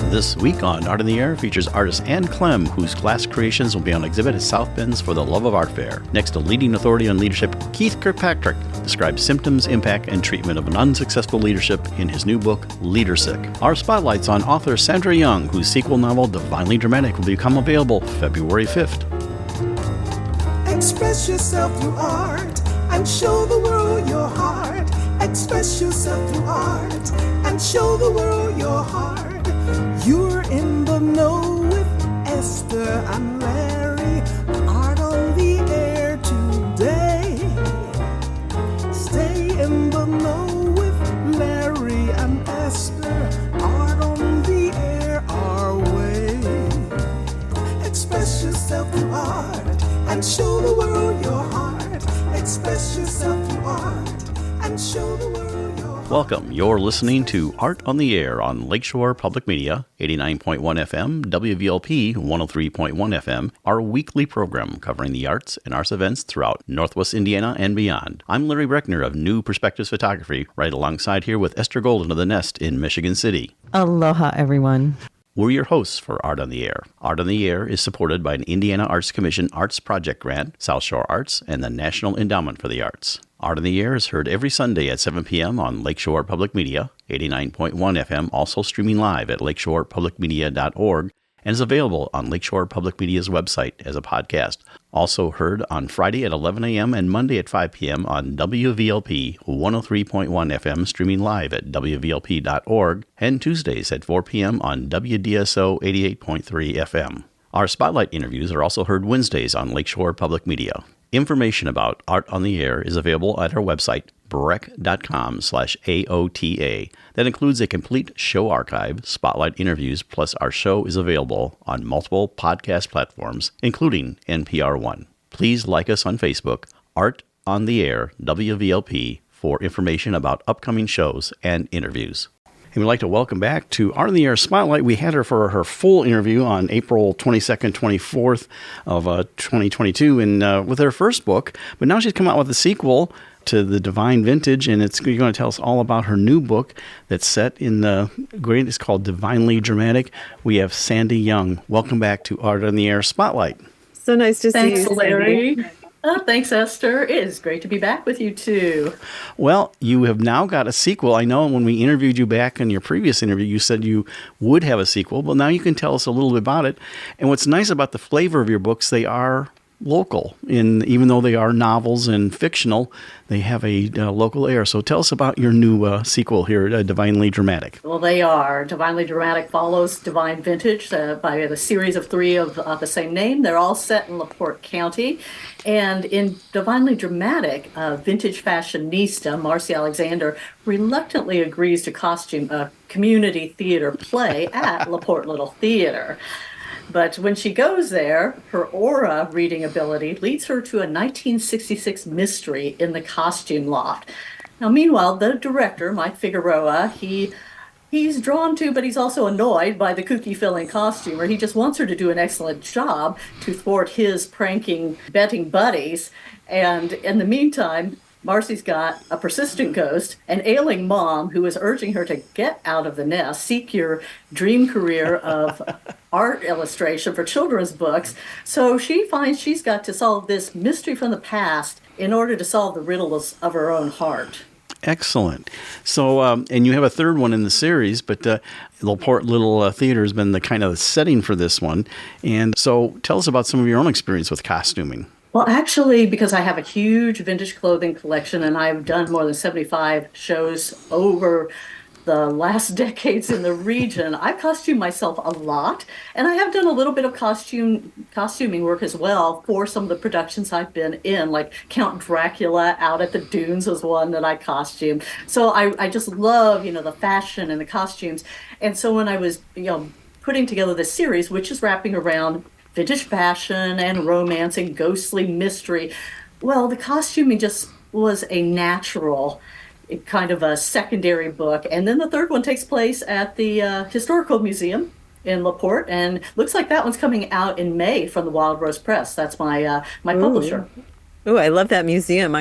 This week on Art in the Air features artist Ann Klem, whose glass creations will be on exhibit at South Bend's For the Love of Art Fair. Next, a leading authority on leadership, Keith Kirkpatrick, describes symptoms, impact, and treatment of an unsuccessful leadership in his new book, Leadersick. Our spotlight's on author Sandra Young, whose sequel novel, Divinely Dramatic, will become available February 5th. Express yourself through art and show the world your heart. Express yourself through art and show the world your heart. You're in the know with Esther and Larry. Art on the air today. Stay in the know with Larry and Esther. Art on the air our way. Express yourself through art and show the world your heart. Express yourself through art and show the world your heart. Welcome. You're listening to Art on the Air on Lakeshore Public Media, 89.1 FM, WVLP 103.1 FM, our weekly program covering the arts and arts events throughout Northwest Indiana and beyond. I'm Larry Breckner of New Perspectives Photography, right alongside here with Esther Golden of The Nest in Michigan City. Aloha, everyone. We're your hosts for Art on the Air. Art on the Air is supported by an Indiana Arts Commission Arts Project Grant, South Shore Arts, and the National Endowment for the Arts. Art on the Air is heard every Sunday at 7 p.m. on Lakeshore Public Media, 89.1 FM, also streaming live at lakeshorepublicmedia.org, and is available on Lakeshore Public Media's website as a podcast. Also heard on Friday at 11 a.m. and Monday at 5 p.m. on WVLP 103.1 FM, streaming live at wvlp.org, and Tuesdays at 4 p.m. on WDSO 88.3 FM. Our Spotlight interviews are also heard Wednesdays on Lakeshore Public Media. Information about Art on the Air is available at our website, breck.com/AOTA. That includes a complete show archive, spotlight interviews, plus our show is available on multiple podcast platforms, including NPR One. Please like us on Facebook, Art on the Air, WVLP, for information about upcoming shows and interviews. And we'd like to welcome back to Art in the Air Spotlight. We had her for her full interview on April 22nd, 24th of 2022 and with her first book. But now she's come out with a sequel to The Divine Vintage, and you're going to tell us all about her new book that's set in the great, it's called Divinely Dramatic. We have Sandra Young. Welcome back to Art on the Air Spotlight. So nice to see you, Thanks, Larry. Thanks, Esther. It is great to be back with you, too. Well, you have now got a sequel. I know when we interviewed you back in your previous interview, you said you would have a sequel, but now you can tell us a little bit about it. And what's nice about the flavor of your books, they are local. Even though they are novels and fictional, they have a local air. So tell us about your new sequel here, Divinely Dramatic. Well, they are. Divinely Dramatic follows Divine Vintage by the series of 3 of the same name. They're all set in LaPorte County. And in Divinely Dramatic, vintage fashionista Marcy Alexander reluctantly agrees to costume a community theater play at LaPorte Little Theater. But when she goes there, her aura reading ability leads her to a 1966 mystery in the costume loft. Now, meanwhile, the director, Mike Figueroa, he's drawn to, but he's also annoyed by the kooky-filling costumer. He just wants her to do an excellent job to thwart his pranking betting buddies. And in the meantime, Marcy's got a persistent ghost, an ailing mom who is urging her to get out of the nest, seek your dream career of art illustration for children's books. So she finds she's got to solve this mystery from the past in order to solve the riddles of her own heart. Excellent. So, and you have a third one in the series, but LaPorte Little Theater has been the kind of setting for this one. And so tell us about some of your own experience with costuming. Well, actually, because I have a huge vintage clothing collection and I've done more than 75 shows over the last decades in the region, I've costumed myself a lot. And I have done a little bit of costuming work as well for some of the productions I've been in, like Count Dracula out at the Dunes was one that I costumed. So I just love, the fashion and the costumes. And so when I was, putting together this series, which is wrapping around vintage fashion and romance and ghostly mystery, well, the costuming just was a natural kind of a secondary book. And then the third one takes place at the Historical Museum in LaPorte, and looks like that one's coming out in May from the Wild Rose Press. That's my publisher. Oh, I love that museum.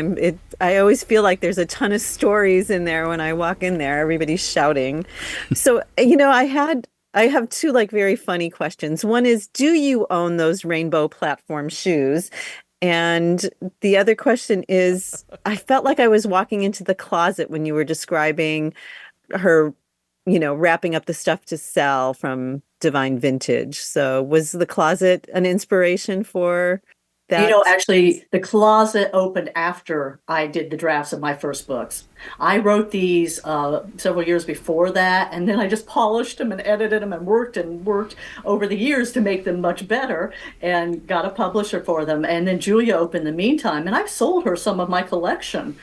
I always feel like there's a ton of stories in there when I walk in there. Everybody's shouting. So, I had I have two very funny questions. One is, do you own those rainbow platform shoes? And the other question is, I felt like I was walking into the closet when you were describing her, wrapping up the stuff to sell from Divine Vintage. So was the closet an inspiration for that? Actually, the closet opened after I did the drafts of my first books. I wrote these several years before that, and then I just polished them and edited them and worked over the years to make them much better and got a publisher for them. And then Julia opened in the meantime, and I've sold her some of my collection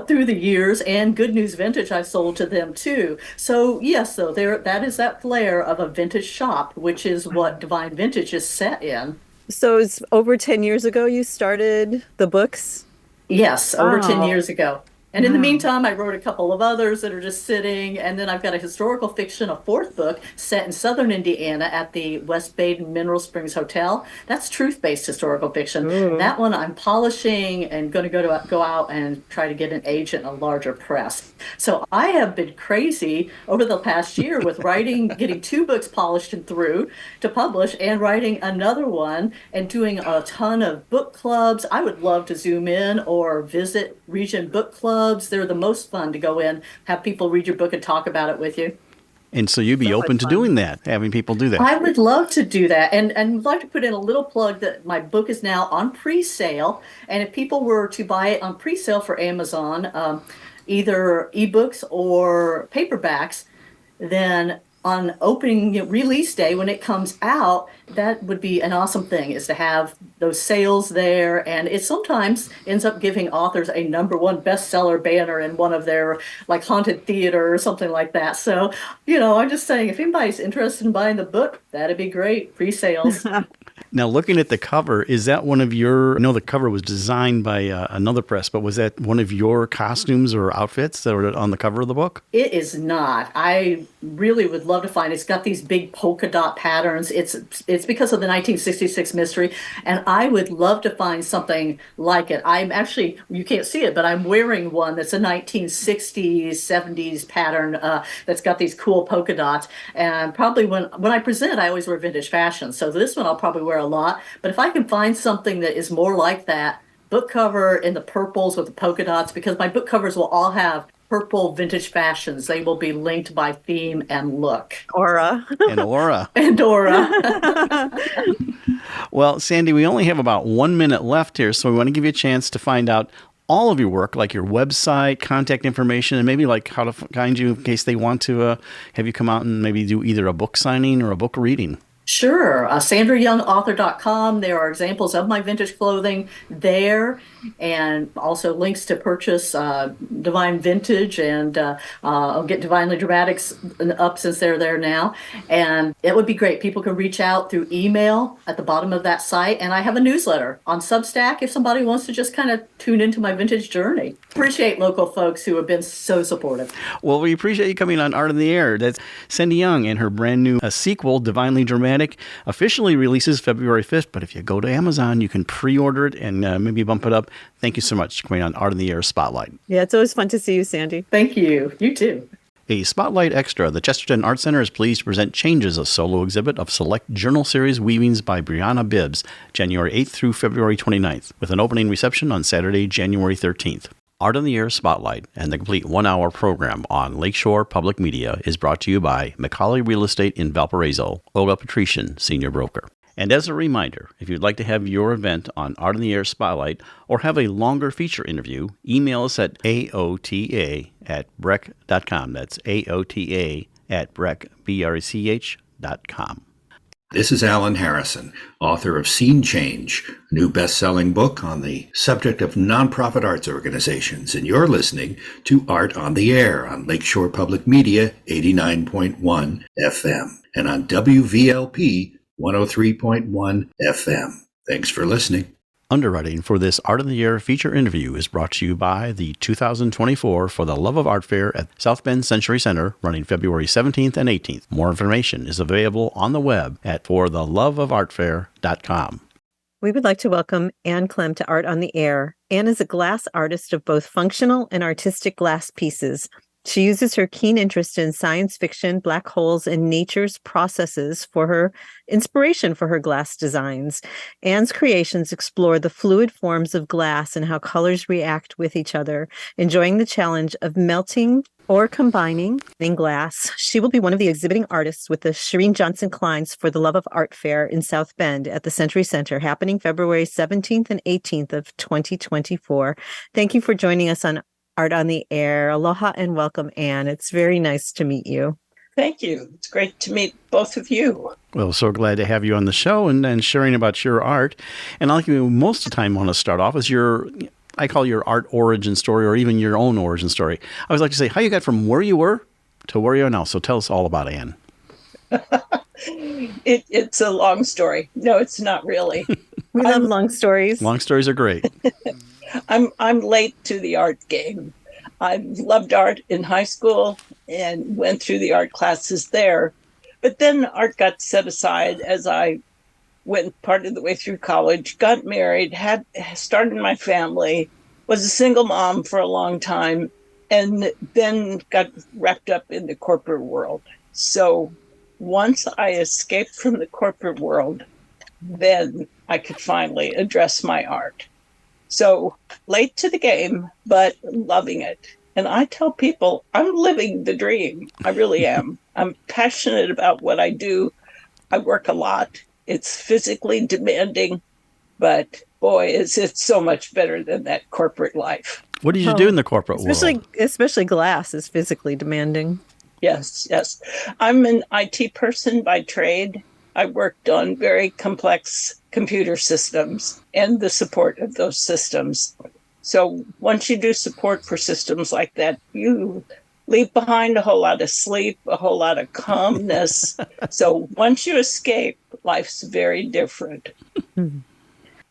through the years, and Good News Vintage I've sold to them too. So yes, though, that is that flair of a vintage shop, which is what Divine Vintage is set in. So it's over 10 years ago you started the books? Yes, over 10 Wow. years ago. And in the meantime, I wrote a couple of others that are just sitting. And then I've got a historical fiction, a fourth book set in southern Indiana at the West Baden Mineral Springs Hotel. That's truth-based historical fiction. Ooh. That one I'm polishing and going to go out and try to get an agent in a larger press. So I have been crazy over the past year with writing, getting two books polished and through to publish, and writing another one and doing a ton of book clubs. I would love to zoom in or visit region book clubs. They're the most fun to go in, have people read your book and talk about it with you. And so you'd be open to doing that, having people do that. I would love to do that. And would like to put in a little plug that my book is now on pre-sale. And if people were to buy it on pre-sale for Amazon, either ebooks or paperbacks, then on opening release day when it comes out, that would be an awesome thing, is to have those sales there. And it sometimes ends up giving authors a #1 bestseller banner in one of their haunted theater or something like that. So, I'm just saying, if anybody's interested in buying the book, that'd be great. Pre-sales. Now, looking at the cover, is that one of your, I know the cover was designed by another press, but was that one of your costumes or outfits that were on the cover of the book? It is not. I really would love to find it. It's got these big polka dot patterns. It's because of the 1966 mystery, and I would love to find something like it. I'm actually, you can't see it, but I'm wearing one that's a 1960s, 70s pattern that's got these cool polka dots. And probably when I present, I always wear vintage fashion. So this one I'll probably wear a lot. But if I can find something that is more like that, book cover in the purples with the polka dots, because my book covers will all have purple vintage fashions. They will be linked by theme and look. Aura. And Aura. And Aura. Well, Sandy, we only have about 1 minute left here, so we want to give you a chance to find out all of your work, like your website, contact information, and maybe how to find you in case they want to have you come out and maybe do either a book signing or a book reading. Sure. SandraYoungAuthor.com. There are examples of my vintage clothing there, and also links to purchase Divine Vintage, and I'll get Divinely Dramatics up since they're there now. And it would be great. People can reach out through email at the bottom of that site. And I have a newsletter on Substack if somebody wants to just kind of tune into my vintage journey. Appreciate local folks who have been so supportive. Well, we appreciate you coming on Art in the Air. That's Sandy Young and her brand new sequel, Divinely Dramatic, officially releases February 5th. But if you go to Amazon, you can pre-order it and maybe bump it up. Thank you so much for coming on Art in the Air Spotlight. Yeah, it's always fun to see you, Sandy. Thank you. You too. A Spotlight Extra, the Chesterton Art Center is pleased to present Changes, a solo exhibit of select journal series weavings by Bryana Bibbs, January 8th through February 29th, with an opening reception on Saturday, January 13th. Art in the Air Spotlight and the complete 1-hour program on Lakeshore Public Media is brought to you by McCauley Real Estate in Valparaiso, Olga Patrician, Senior Broker. And as a reminder, if you'd like to have your event on Art in the Air Spotlight or have a longer feature interview, email us at aota@brech.com. That's aota@brech.com. This is Alan Harrison, author of Scene Change, a new best-selling book on the subject of nonprofit arts organizations, and you're listening to Art on the Air on Lakeshore Public Media 89.1 FM and on WVLP 103.1 FM. Thanks for listening. Underwriting for this Art in the Air feature interview is brought to you by the 2024 For the Love of Art Fair at South Bend Century Center, running February 17th and 18th. More information is available on the web at fortheloveofartfair.com. We would like to welcome Ann Klem to Art on the Air. Ann is a glass artist of both functional and artistic glass pieces. She uses her keen interest in science fiction, black holes, and nature's processes for her inspiration for her glass designs. Ann's creations explore the fluid forms of glass and how colors react with each other, enjoying the challenge of melting or combining in glass. She will be one of the exhibiting artists with the Shireen Johnson Klein's For the Love of Art Fair in South Bend at the Century Center, happening February 17th and 18th of 2024. Thank you for joining us on Art on the Air. Aloha and welcome, Ann. It's very nice to meet you. Thank you. It's great to meet both of you. Well, so glad to have you on the show and sharing about your art. And like you most of the time want to start off is I call your art origin story, or even your own origin story. I always like to say how you got from where you were to where you are now. So tell us all about Ann. It's a long story. No, it's not really. We love long stories. Long stories are great. I'm late to the art game. I loved art in high school and went through the art classes there. But then art got set aside as I went part of the way through college, got married, had started my family, was a single mom for a long time, and then got wrapped up in the corporate world. So once I escaped from the corporate world, then I could finally address my art. So late to the game, but loving it. And I tell people I'm living the dream. I really am. I'm passionate about what I do. I work a lot. It's physically demanding, but boy, is it so much better than that corporate life. What did you do in the corporate world? Especially glass is physically demanding. Yes. I'm an IT person by trade. I worked on very complex computer systems and the support of those systems. So once you do support for systems like that, you leave behind a whole lot of sleep, a whole lot of calmness. So once you escape, life's very different.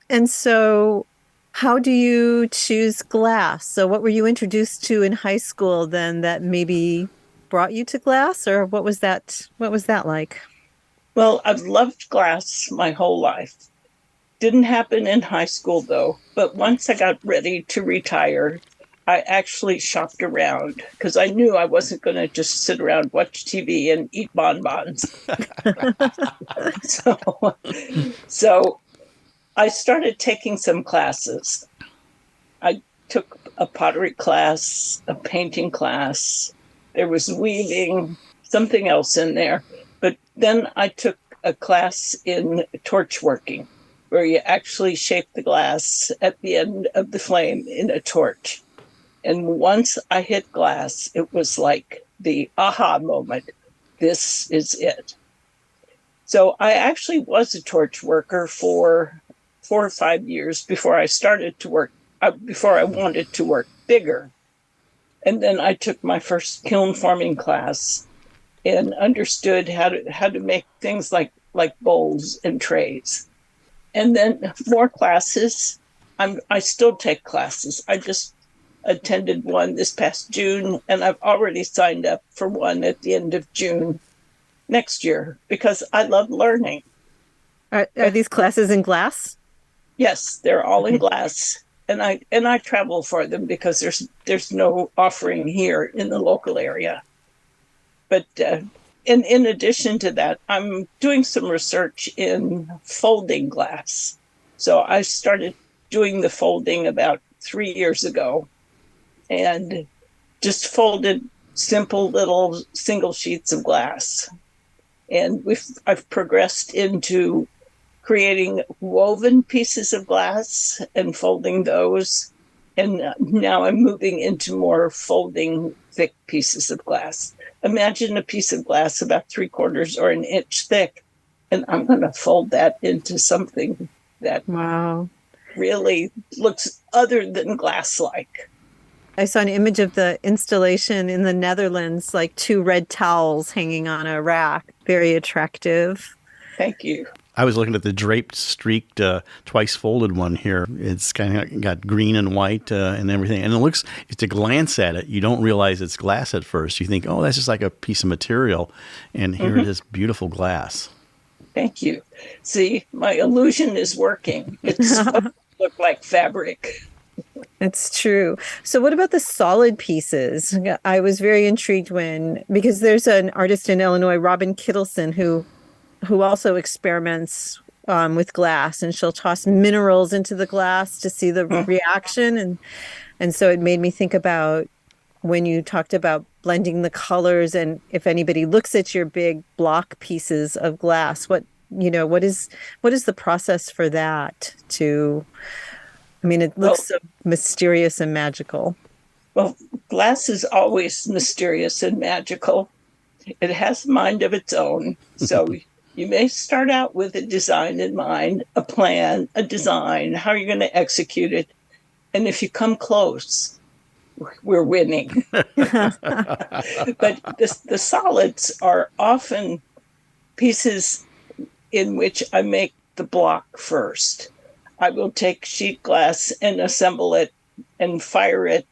And so how do you choose glass? So what were you introduced to in high school then that maybe brought you to glass, or what was that like? Well, I've loved glass my whole life. Didn't happen in high school, though. But once I got ready to retire, I actually shopped around because I knew I wasn't going to just sit around, watch TV, and eat bonbons. So I started taking some classes. I took a pottery class, a painting class. There was weaving, something else in there. But then I took a class in torch working, where you actually shape the glass at the end of the flame in a torch. And once I hit glass, it was like the aha moment. This is it. So I actually was a torch worker for 4 or 5 years before I started to work, before I wanted to work bigger. And then I took my first kiln forming class and understood how to make things like bowls and trays. And then more classes. I still take classes. I just attended one this past June, and I've already signed up for one at the end of June next year because I love learning. Are these classes in glass? Yes, they're all in glass. And I travel for them because there's no offering here in the local area. But in addition to that, I'm doing some research in folding glass. So I started doing the folding about 3 years ago and just folded simple little single sheets of glass. And I've progressed into creating woven pieces of glass and folding those. And now I'm moving into more folding thick pieces of glass. Imagine a piece of glass about 3/4 or an inch thick, and I'm going to fold that into something that really looks other than glass-like. I saw an image of the installation in the Netherlands, like 2 red towels hanging on a rack. Very attractive. Thank you. I was looking at the draped, streaked, twice folded one here. It's kind of got green and white and everything. And it looks, to glance at it, you don't realize it's glass at first. You think, oh, that's just like a piece of material. And here it is, beautiful glass. Thank you. See, my illusion is working. It's supposed to look like fabric. It's true. So what about the solid pieces? I was very intrigued because there's an artist in Illinois, Robin Kittleson, who also experiments with glass, and she'll toss minerals into the glass to see the reaction. And so it made me think about when you talked about blending the colors, and if anybody looks at your big block pieces of glass, what is the process for that I mean, it looks so mysterious and magical. Well, glass is always mysterious and magical. It has a mind of its own. So you may start out with a design in mind, a plan, a design, how you're going to execute it. And if you come close, we're winning. But the solids are often pieces in which I make the block first. I will take sheet glass and assemble it and fire it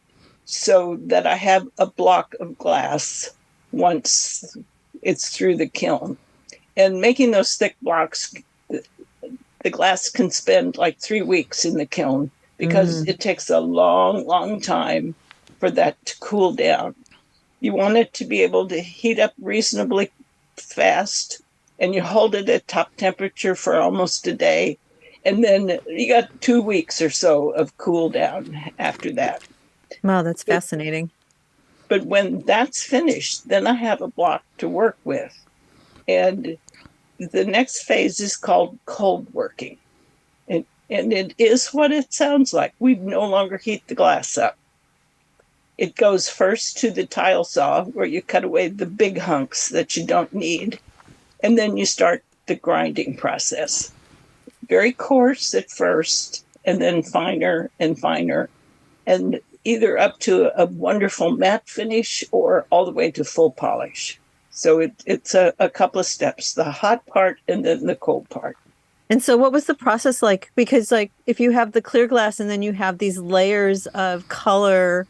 so that I have a block of glass once it's through the kiln. And making those thick blocks, the glass can spend like 3 weeks in the kiln because it takes a long, long time for that to cool down. You want it to be able to heat up reasonably fast, and you hold it at top temperature for almost a day. And then you got 2 weeks or so of cool down after that. Wow, that's fascinating. But when that's finished, then I have a block to work with. And the next phase is called cold working. And it is what it sounds like. We no longer heat the glass up. It goes first to the tile saw, where you cut away the big hunks that you don't need. And then you start the grinding process. Very coarse at first, and then finer and finer, and either up to a wonderful matte finish or all the way to full polish. So it's a couple of steps, the hot part and then the cold part. And so what was the process like? Because if you have the clear glass and then you have these layers of color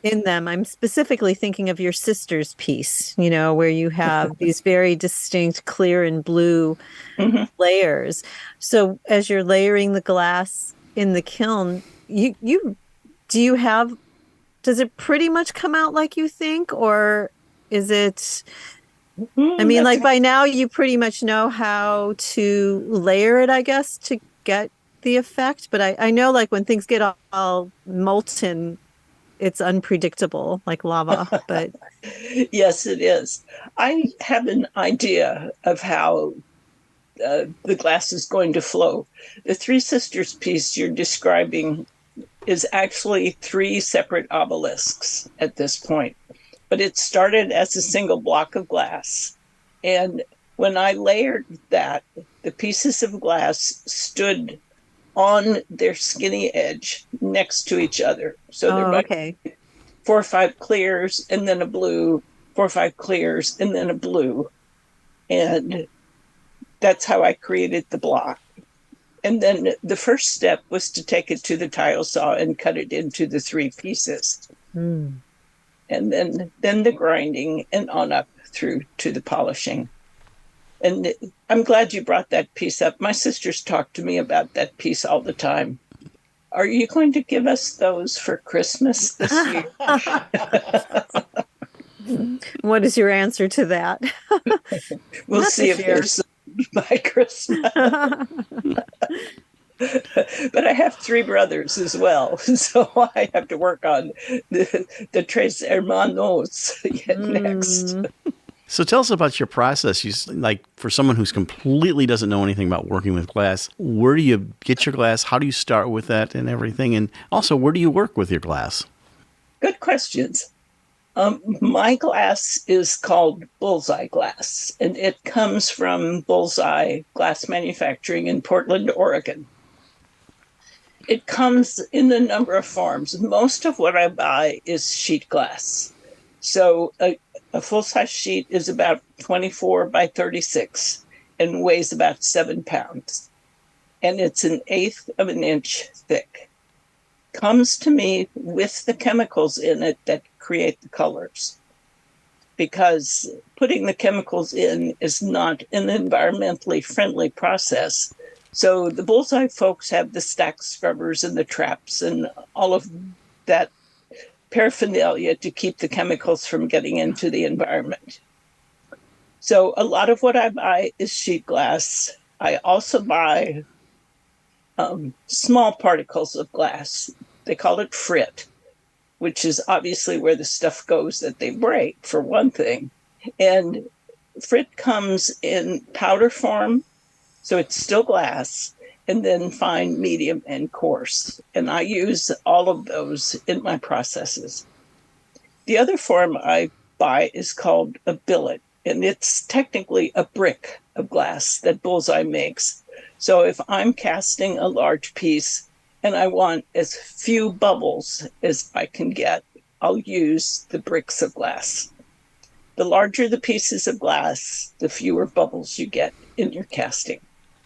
in them, I'm specifically thinking of your sister's piece, where you have these very distinct clear and blue layers. So as you're layering the glass in the kiln, does it pretty much come out like you think, or is it, by now you pretty much know how to layer it, I guess, to get the effect. But I know when things get all molten, it's unpredictable, like lava, but yes, it is. I have an idea of how the glass is going to flow. The Three Sisters piece you're describing is actually 3 separate obelisks at this point, but it started as a single block of glass. And when I layered that, the pieces of glass stood on their skinny edge next to each other. So there might be 4 or 5 clears and then a blue, 4 or 5 clears and then a blue. And that's how I created the block. And then the first step was to take it to the tile saw and cut it into the 3 pieces. And then the grinding and on up through to the polishing. And I'm glad you brought that piece up. My sisters talk to me about that piece all the time. Are you going to give us those for Christmas this year? What is your answer to that? We'll see if they're sold by Christmas. But I have 3 brothers as well, so I have to work on the tres hermanos next. So tell us about your process. For someone who's completely doesn't know anything about working with glass, where do you get your glass? How do you start with that and everything? And also, where do you work with your glass? Good questions. My glass is called Bullseye glass, and it comes from Bullseye Glass Manufacturing in Portland, Oregon. It comes in a number of forms. Most of what I buy is sheet glass. So a full-size sheet is about 24 by 36 and weighs about 7 pounds. And it's 1/8 of an inch thick. Comes to me with the chemicals in it that create the colors. Because putting the chemicals in is not an environmentally friendly process. So the Bullseye folks have the stack scrubbers and the traps and all of that paraphernalia to keep the chemicals from getting into the environment. So a lot of what I buy is sheet glass. I also buy small particles of glass. They call it frit, which is obviously where the stuff goes that they break, for one thing. And frit comes in powder form, so it's still glass, and then fine, medium, and coarse. And I use all of those in my processes. The other form I buy is called a billet, and it's technically a brick of glass that Bullseye makes. So if I'm casting a large piece and I want as few bubbles as I can get, I'll use the bricks of glass. The larger the pieces of glass, the fewer bubbles you get in your casting.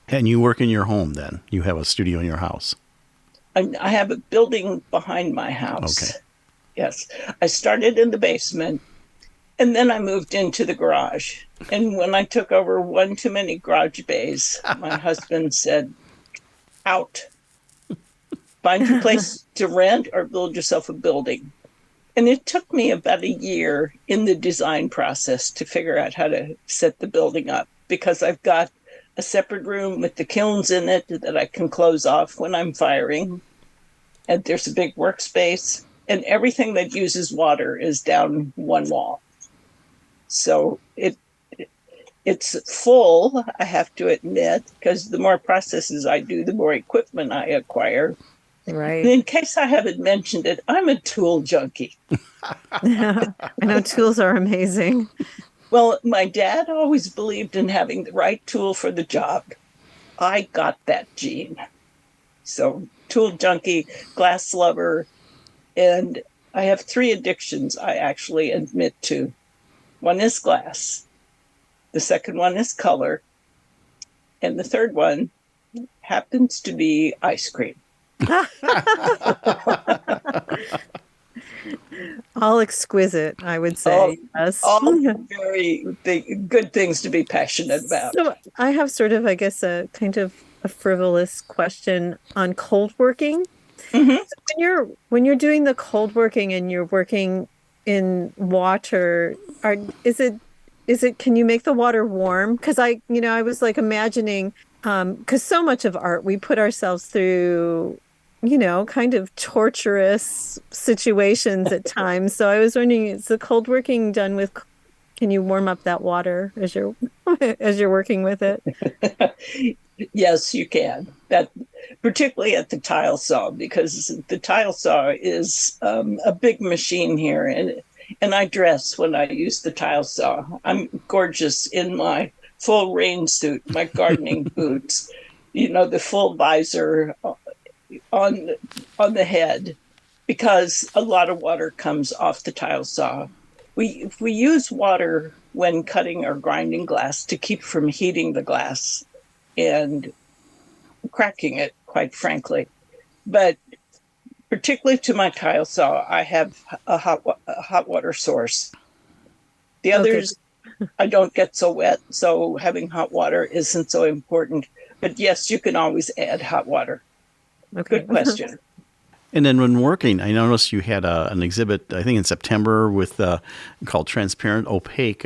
And you work in your home then? You have a studio in your house? I have a building behind my house. Okay. Yes. I started in the basement, and then I moved into the garage. And when I took over one too many garage bays, my husband said, out. Find your place to rent or build yourself a building. And it took me about a year in the design process to figure out how to set the building up, because I've got a separate room with the kilns in it that I can close off when I'm firing. And there's a big workspace, and everything that uses water is down one wall. So it's full, I have to admit, because the more processes I do, the more equipment I acquire. Right. And in case I haven't mentioned it, I'm a tool junkie. I know tools are amazing. Well, my dad always believed in having the right tool for the job. I got that gene. So, tool junkie, glass lover, and I have 3 addictions I actually admit to. One is glass. The second one is color. And the third one happens to be ice cream. All exquisite, I would say. Yes. All very good things to be passionate about. So I have sort of, I guess, a kind of a frivolous question on cold working. Mm-hmm. So when you're doing the cold working and you're working in water, is it can you make the water warm? Because I was like imagining, because so much of art we put ourselves through, kind of torturous situations at times. So I was wondering, is the cold working done with? Can you warm up that water as you're working with it? Yes, you can. That particularly at the tile saw, because the tile saw is a big machine here, and I dress when I use the tile saw. I'm gorgeous in my full rain suit, my gardening boots, the full visor on the head, because a lot of water comes off the tile saw. We use water when cutting or grinding glass to keep from heating the glass and cracking it, quite frankly. But particularly to my tile saw, I have a hot water source. The others, okay. I don't get so wet, so having hot water isn't so important. But yes, you can always add hot water. Okay. Good question. And then when working, I noticed you had an exhibit, I think in September, with called Transparent Opaque.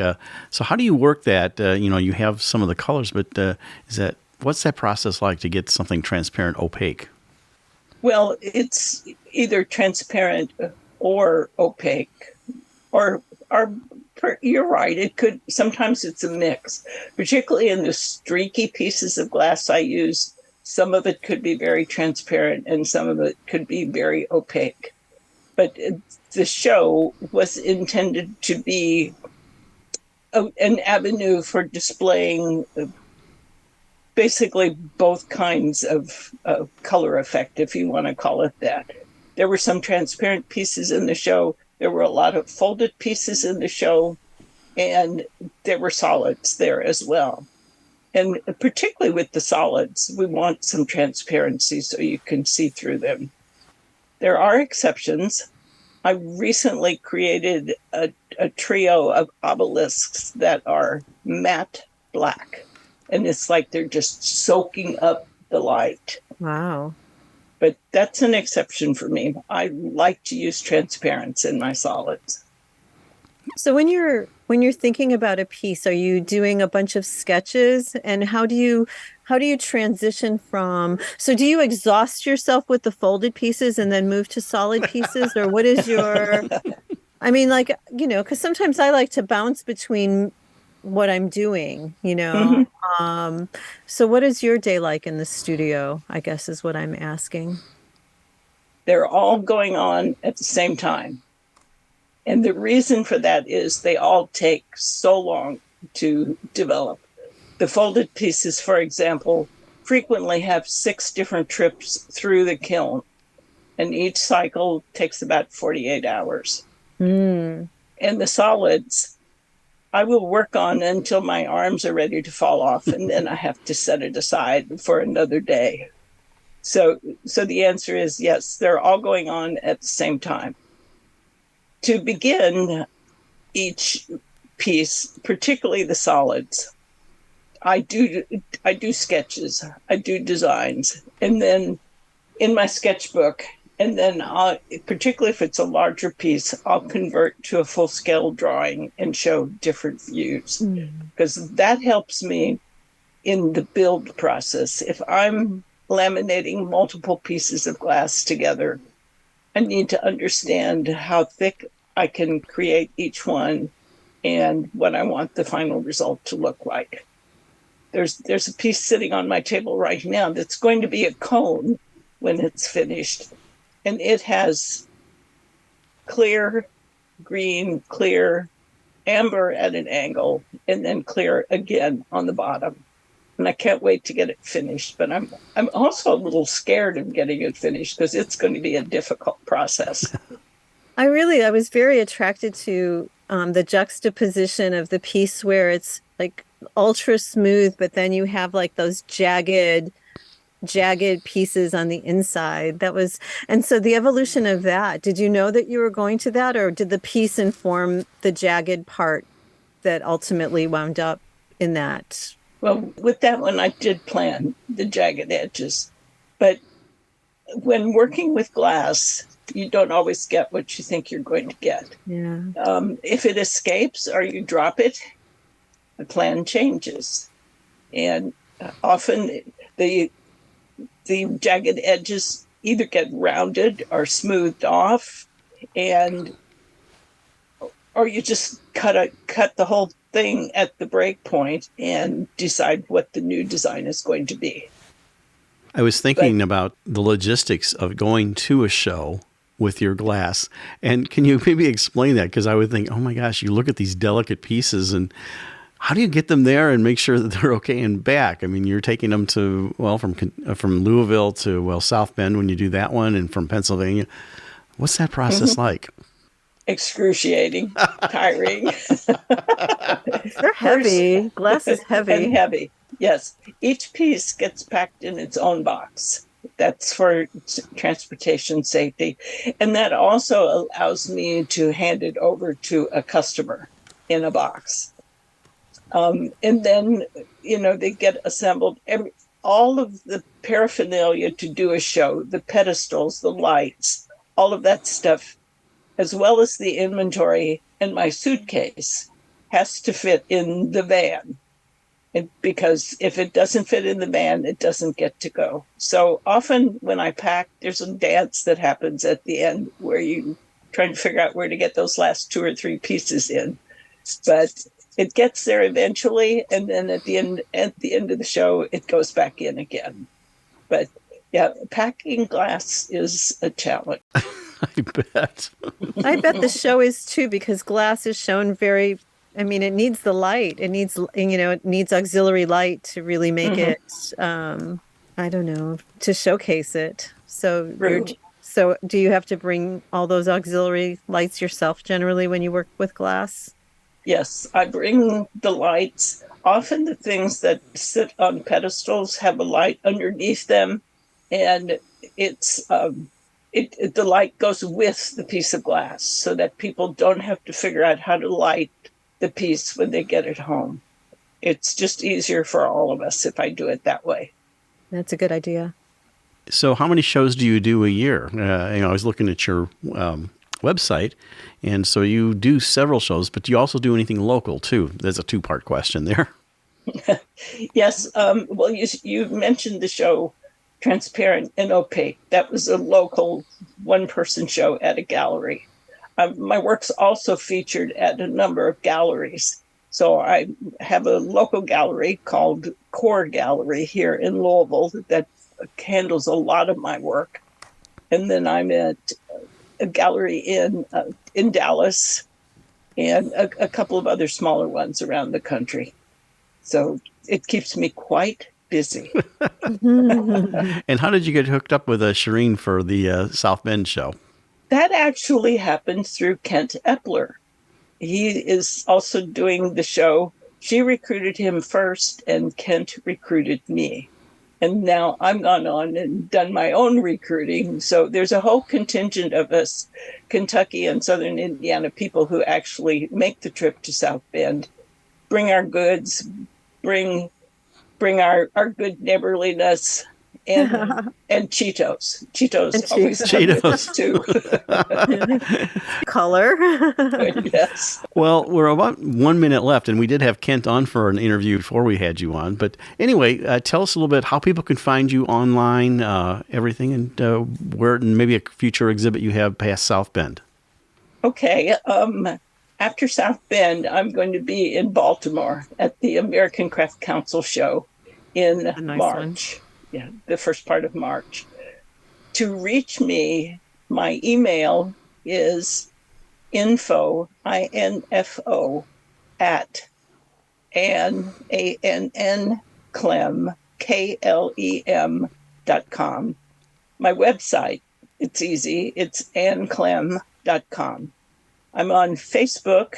So how do you work that? You have some of the colors, but what's that process like to get something transparent opaque? Well, it's either transparent or opaque, or you're right. Sometimes it's a mix, particularly in the streaky pieces of glass I use. Some of it could be very transparent and some of it could be very opaque. But the show was intended to be an avenue for displaying basically both kinds of color effect, if you want to call it that. There were some transparent pieces in the show. There were a lot of folded pieces in the show, and there were solids there as well. And particularly with the solids, we want some transparency so you can see through them. There are exceptions. I recently created a trio of obelisks that are matte black. And it's like they're just soaking up the light. Wow. But that's an exception for me. I like to use transparency in my solids. So when you're thinking about a piece, are you doing a bunch of sketches, and how do you transition from, so do you exhaust yourself with the folded pieces and then move to solid pieces, or what is your, I mean, like, because sometimes I like to bounce between what I'm doing, so what is your day like in the studio, I guess is what I'm asking. They're all going on at the same time. And the reason for that is they all take so long to develop. The folded pieces, for example, frequently have 6 different trips through the kiln, and each cycle takes about 48 hours. And the solids, I will work on until my arms are ready to fall off, and then I have to set it aside for another day. So the answer is yes, they're all going on at the same time. To begin each piece, particularly the solids, I do sketches, I do designs, and then in my sketchbook, and then particularly if it's a larger piece, I'll convert to a full-scale drawing and show different views, because that helps me in the build process. If I'm laminating multiple pieces of glass together, I need to understand how thick I can create each one and what I want the final result to look like. There's a piece sitting on my table right now that's going to be a cone when it's finished. And it has clear, green, clear, amber at an angle, and then clear again on the bottom. And I can't wait to get it finished. But I'm also a little scared of getting it finished because it's going to be a difficult process. I was very attracted to the juxtaposition of the piece where it's like ultra smooth, but then you have like those jagged pieces on the inside. And so the evolution of that, did you know that you were going to that, or did the piece inform the jagged part that ultimately wound up in that? Well, with that one, I did plan the jagged edges. But when working with glass, you don't always get what you think you're going to get. Yeah. If it escapes or you drop it, the plan changes. And often the jagged edges either get rounded or smoothed off, or you just cut the whole thing at the break point and decide what the new design is going to be. I was thinking about the logistics of going to a show with your glass. And can you maybe explain that? Because I would think, oh my gosh, you look at these delicate pieces and how do you get them there and make sure that they're okay and back? I mean, you're taking them to, from Louisville to, South Bend when you do that one, and from Pennsylvania. What's that process like? Excruciating, tiring. They're heavy. Glass is heavy. And heavy, yes. Each piece gets packed in its own box. That's for transportation safety. And that also allows me to hand it over to a customer in a box. And then, they get assembled. All of the paraphernalia to do a show, the pedestals, the lights, all of that stuff, as well as the inventory and my suitcase, has to fit in the van. Because if it doesn't fit in the van, it doesn't get to go. So often when I pack, there's a dance that happens at the end where you trying to figure out where to get those last 2 or 3 pieces in. But it gets there eventually, and then at the end of the show, it goes back in again. But yeah, packing glass is a challenge. I bet. I bet the show is too, because glass is shown it needs the light. It needs auxiliary light to really make it, to showcase it. So so do you have to bring all those auxiliary lights yourself generally when you work with glass? Yes, I bring the lights. Often the things that sit on pedestals have a light underneath them, and it's the light goes with the piece of glass so that people don't have to figure out how to light the piece when they get it home. It's just easier for all of us if I do it that way. That's a good idea. So how many shows do you do a year? I was looking at your website, and so you do several shows, but do you also do anything local too? There's a two-part question there. Yes. Well, you mentioned the show Transparent and Opaque. That was a local one-person show at a gallery. My work's also featured at a number of galleries. So I have a local gallery called Core Gallery here in Louisville that handles a lot of my work. And then I'm at a gallery in Dallas and a couple of other smaller ones around the country. So it keeps me quite busy. And how did you get hooked up with Shireen for the South Bend show? That actually happened through Kent Epler. He is also doing the show. She recruited him first, and Kent recruited me. And now I'm gone on and done my own recruiting. So there's a whole contingent of us, Kentucky and Southern Indiana people who actually make the trip to South Bend, bring our goods, bring our good neighborliness, and Cheetos. Cheetos always Cheetos too. Color. Yes. Well, we're about 1 minute left, and we did have Kent on for an interview before we had you on. But anyway, tell us a little bit how people can find you online, everything, and where maybe a future exhibit you have past South Bend. Okay. After South Bend, I'm going to be in Baltimore at the American Craft Council show in March. Yeah, the first part of March. To reach me, my email is info, INFO, at Ann, ANN, Klem, KLEM.com. My website, it's easy, it's annklem.com. I'm on Facebook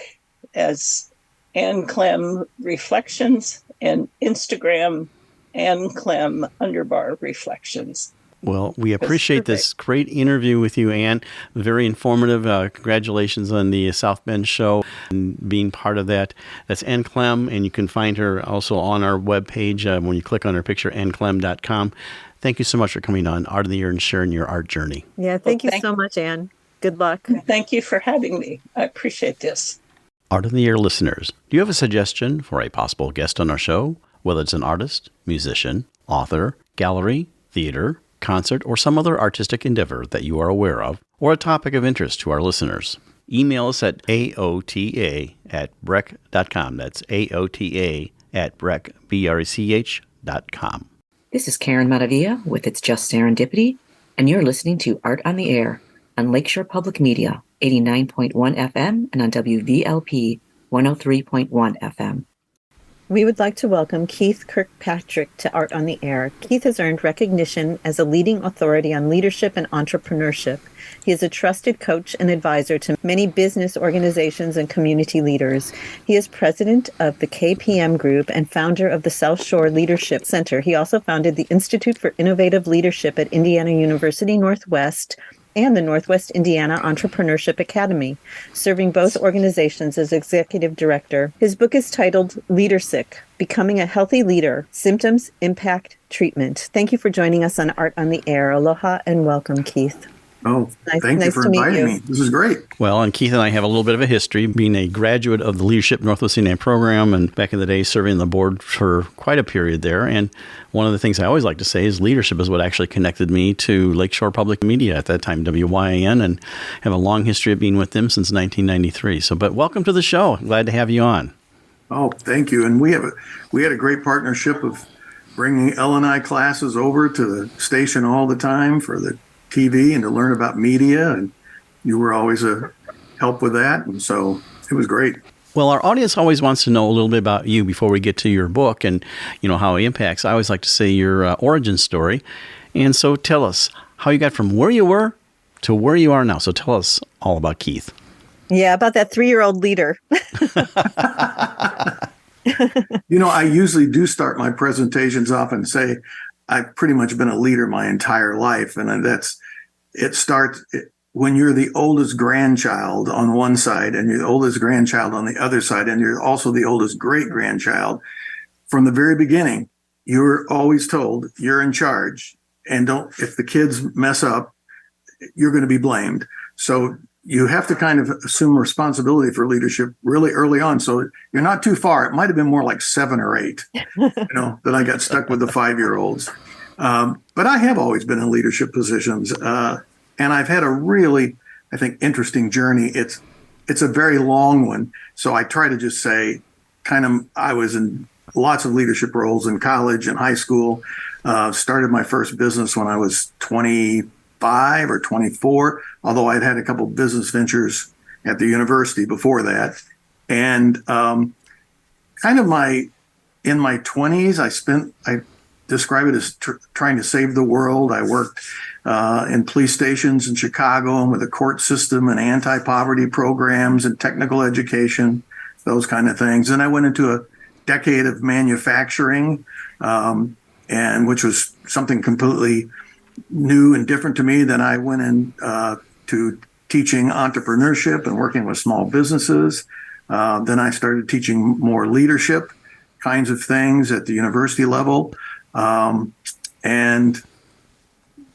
as Ann Klem Reflections and Instagram Ann Klem _reflections. Well, we appreciate this great interview with you, Ann. Very informative. Congratulations on the South Bend show and being part of that. That's Ann Klem, and you can find her also on our webpage when you click on her picture, annklem.com. Thank you so much for coming on Art of the Year and sharing your art journey. Yeah, thank you so much, Ann. Good luck. Thank you for having me. I appreciate this. Art of the Year listeners, do you have a suggestion for a possible guest on our show? Whether it's an artist, musician, author, gallery, theater, concert, or some other artistic endeavor that you are aware of, or a topic of interest to our listeners. Email us at aota@brech.com. That's aota@brech.com. This is Karen Maravilla with It's Just Serendipity, and you're listening to Art on the Air on Lakeshore Public Media, 89.1 FM, and on WVLP 103.1 FM. We would like to welcome Keith Kirkpatrick to Art on the Air. Keith has earned recognition as a leading authority on leadership and entrepreneurship. He is a trusted coach and advisor to many business organizations and community leaders. He is president of the KPM Group and founder of the South Shore Leadership Center. He also founded the Institute for Innovative Leadership at Indiana University Northwest and the Northwest Indiana Entrepreneurship Academy, serving both organizations as executive director. His book is titled Leadersick, Becoming a Healthy Leader, Symptoms, Impact, Treatment. Thank you for joining us on Art on the Air. Aloha and welcome, Keith. Oh, thank you for inviting me. This is great. Well, and Keith and I have a little bit of a history, being a graduate of the Leadership Northwest Indiana program, and back in the day serving on the board for quite a period there. And one of the things I always like to say is leadership is what actually connected me to Lakeshore Public Media at that time, WYAN, and have a long history of being with them since 1993. But welcome to the show. Glad to have you on. Oh, thank you. And we had a great partnership of bringing L&I classes over to the station all the time for the TV and to learn about media, and you were always a help with that, and so it was great. Well, our audience always wants to know a little bit about you before we get to your book and how it impacts. I always like to say your origin story, and so tell us how you got from where you were to where you are now. So tell us all about Keith. Yeah, about that 3-year-old leader. I usually do start my presentations off and say I've pretty much been a leader my entire life, and it starts when you're the oldest grandchild on one side and you're the oldest grandchild on the other side, and you're also the oldest great-grandchild. From the very beginning, you're always told you're in charge, and if the kids mess up, you're going to be blamed. So you have to kind of assume responsibility for leadership really early on. So you're not too far. It might have been more like 7 or 8, that I got stuck with the 5-year-olds. But I have always been in leadership positions. And I've had a really, I think, interesting journey. It's a very long one. So I try to just say I was in lots of leadership roles in college and high school. Started my first business when I was 25 or 24, although I'd had a couple business ventures at the university before that. And in my 20s, I describe it as trying to save the world. I worked in police stations in Chicago and with the court system and anti-poverty programs and technical education, those kind of things. And I went into a decade of manufacturing, and which was something completely new and different to me. Then I went in to teaching entrepreneurship and working with small businesses. Then I started teaching more leadership kinds of things at the university level, and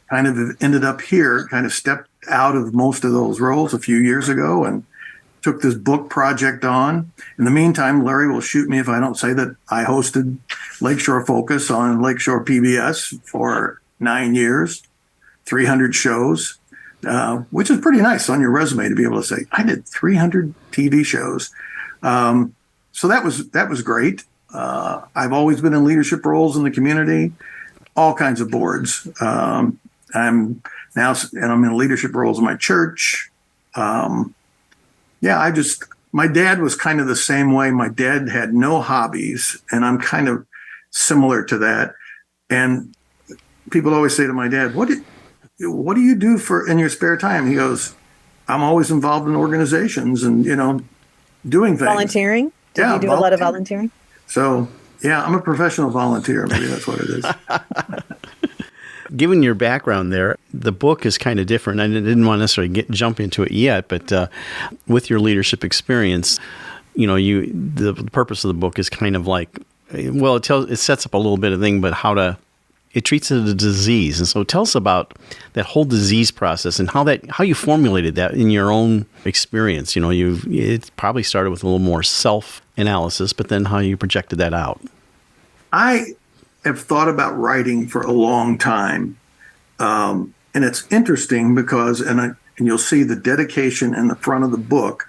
kind of ended up here, kind of stepped out of most of those roles a few years ago and took this book project on. In the meantime, Larry will shoot me if I don't say that I hosted Lakeshore Focus on Lakeshore PBS for 9 years, 300 shows, which is pretty nice on your resume to be able to say, I did 300 TV shows. So that was great. I've always been in leadership roles in the community, all kinds of boards. I'm in leadership roles in my church. My dad was kind of the same way. My dad had no hobbies, and I'm kind of similar to that. And people always say to my dad, what do you do in your spare time? He goes, I'm always involved in organizations and, doing things. Volunteering? Did you do a lot of volunteering? So, yeah, I'm a professional volunteer. Maybe that's what it is. Given your background there, the book is kind of different. I didn't want to necessarily jump into it yet, but with your leadership experience, the purpose of the book is kind of like, well, it sets up a little bit of thing, but it treats it as a disease. And so tell us about that whole disease process and how you formulated that in your own experience. It probably started with a little more self-analysis, but then how you projected that out. I have thought about writing for a long time. And it's interesting because, and you'll see the dedication in the front of the book,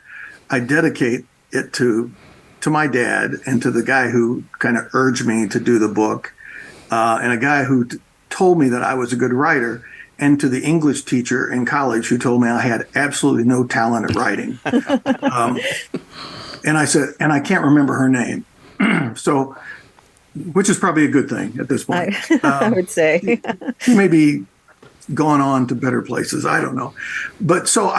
I dedicate it to my dad and to the guy who kind of urged me to do the book, and a guy who told me that I was a good writer, and to the English teacher in college who told me I had absolutely no talent at writing. And I said, and I can't remember her name. So, which is probably a good thing at this point. I would say. She may be gone on to better places. I don't know. But so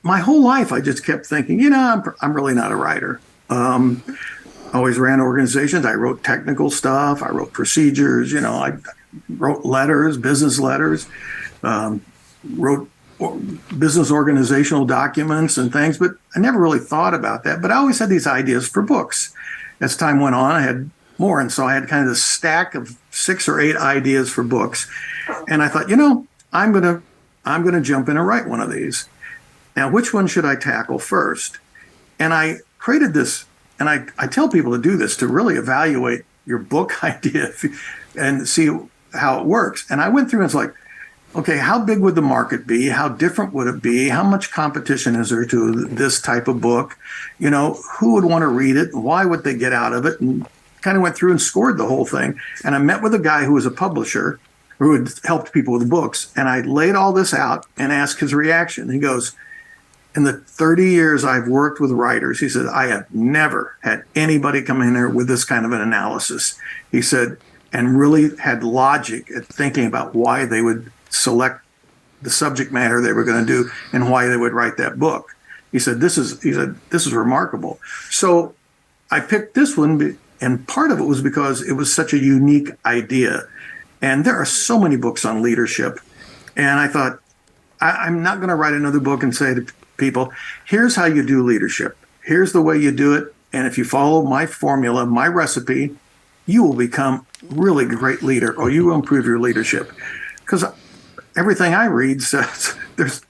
my whole life, I just kept thinking, I'm really not a writer. Always ran organizations. I wrote technical stuff. I wrote procedures. I wrote letters, business letters, wrote business organizational documents and things, but I never really thought about that. But I always had these ideas for books. As time went on, I had more. And so I had kind of this stack of 6 or 8 ideas for books. And I thought, I'm going to jump in and write one of these. Now, which one should I tackle first? And I created this, and I tell people to do this, to really evaluate your book idea and see how it works. And I went through and it's like, okay, how big would the market be? How different would it be? How much competition is there to this type of book? Who would want to read it? Why would they get out of it? And kind of went through and scored the whole thing. And I met with a guy who was a publisher who had helped people with books. And I laid all this out and asked his reaction. He goes, in the 30 years I've worked with writers, he said, I have never had anybody come in there with this kind of an analysis. He said, and really had logic at thinking about why they would select the subject matter they were going to do and why they would write that book. He said, this is remarkable. So I picked this one, and part of it was because it was such a unique idea. And there are so many books on leadership. And I thought, I'm not going to write another book and say to people, here's how you do leadership. Here's the way you do it. And if you follow my formula, my recipe, you will become really great leader, or you will improve your leadership. Because everything I read says there's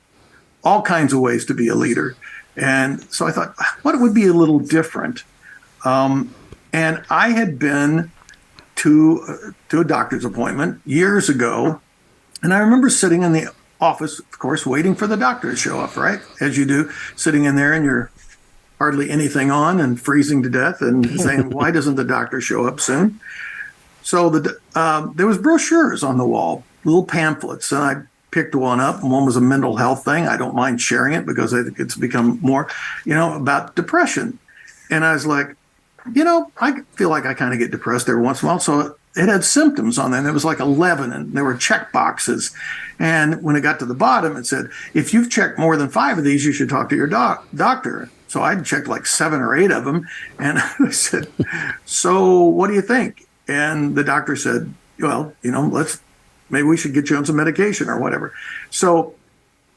all kinds of ways to be a leader. And so I thought, what would be a little different? And I had been to a doctor's appointment years ago, and I remember sitting in the office, of course, waiting for the doctor to show up, right? As you do, sitting in there and you're hardly anything on and freezing to death and saying, why doesn't the doctor show up soon? So there was brochures on the wall, little pamphlets, and I picked one up, and one was a mental health thing. I don't mind sharing it because I think it's become more, about depression. And I was like, I feel like I kind of get depressed every once in a while. So it had symptoms on there. And there was like 11, and there were check boxes. And when it got to the bottom, it said, if you've checked more than 5 of these, you should talk to your doctor. So I'd checked like 7 or 8 of them. And I said, so what do you think? And the doctor said, well, maybe we should get you on some medication or whatever. So